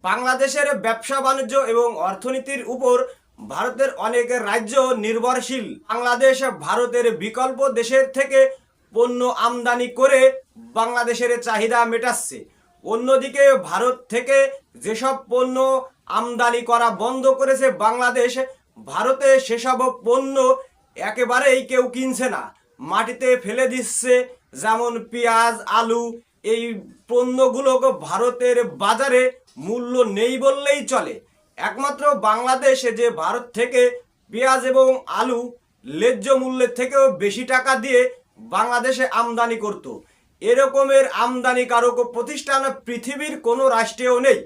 বাংলাদেশের ব্যবসা বাণিজ্য এবং অর্থনীতির উপর ভারতের অনেক রাজ্য নির্ভরশীল। বাংলাদেশ ভারতের বিকল্প দেশের থেকে পণ্য আমদানি করে বাংলাদেশের চাহিদা মেটাচ্ছে। অন্যদিকে ভারত থেকে যেসব পণ্য আমদানি করা বন্ধ করেছে বাংলাদেশ, ভারতে সেসব পণ্য একেবারেই কেউ কিনছে না, মাটিতে ফেলে দিচ্ছে। যেমন পেঁয়াজ, আলু, এই পণ্যগুলো ভারতের বাজারে মূল্য নেই বললেই চলে। একমাত্র বাংলাদেশে যে ভারত থেকে পেঁয়াজ এবং আলু ন্যায্য মূল্যের থেকেও বেশি টাকা দিয়ে বাংলাদেশে আমদানি করত, এরকমের আমদানিকারক প্রতিষ্ঠান পৃথিবীর কোনো রাষ্ট্রেও নেই।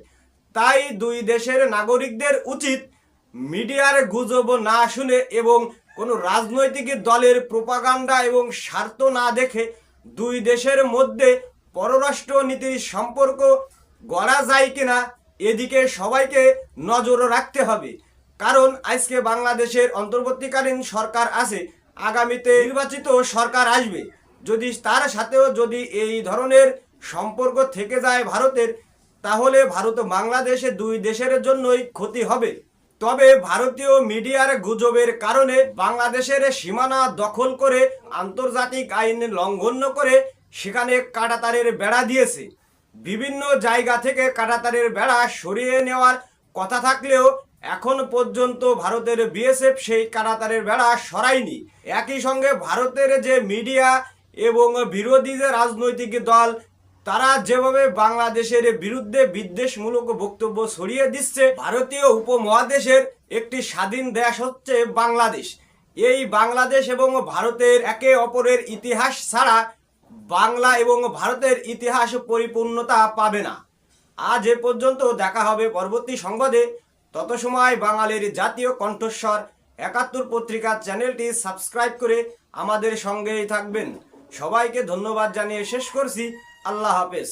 তাই দুই দেশের নাগরিকদের উচিত মিডিয়ার গুজব না শুনে এবং কোনো রাজনৈতিক দলের প্রোপাগান্ডা এবং স্বার্থ না দেখে দুই দেশের মধ্যে পররাষ্ট্র নীতির সম্পর্ক গড়া যায় কিনা এদিকে সবাইকে নজর রাখতে হবে। কারণ আজকে বাংলাদেশের অন্তর্বর্তীকালীন সরকার আছে, আগামীতে নির্বাচিত সরকার আসবে। যদি তার সাথেও যদি এই ধরনের সম্পর্ক থেকে যায় ভারতের, তাহলে ভারত বাংলাদেশে দুই দেশের জন্যই ক্ষতি হবে। তবে ভারতীয় মিডিয়ার গুজবের কারণে বাংলাদেশের সীমানা দখল করে আন্তর্জাতিক আইন লঙ্ঘন করে সেখানে কাঁটাতারের বেড়া দিয়েছে। বিভিন্ন জায়গা থেকে কাঁটাতারের বেড়া সরিয়ে নেওয়ার কথা থাকলেও এখন পর্যন্ত ভারতের বিএসএফ সেই কাঁটাতারের বেড়া সরায়নি। একই সঙ্গে ভারতের যে মিডিয়া এবং বিরোধী যে রাজনৈতিক দল, তারা যেভাবে বাংলাদেশের বিরুদ্ধে বিদ্বেষমূলক বক্তব্য ছড়িয়ে দিচ্ছে। ভারতীয় উপমহাদেশের একটি স্বাধীন দেশ হচ্ছে বাংলাদেশ। এই বাংলাদেশ এবং ভারতের একে অপরের ইতিহাস ছাড়া বাংলা এবং ভারতের ইতিহাস পরিপূর্ণতা পাবে না। আজ এ পর্যন্ত, দেখা হবে পরবর্তী সংবাদে। তত সময় বাঙালির জাতীয় কণ্ঠস্বর ৭১ পত্রিকা চ্যানেলটি সাবস্ক্রাইব করে আমাদের সঙ্গেই থাকবেন। সবাইকে ধন্যবাদ জানিয়ে শেষ করছি। আল্লাহ হাফেজ।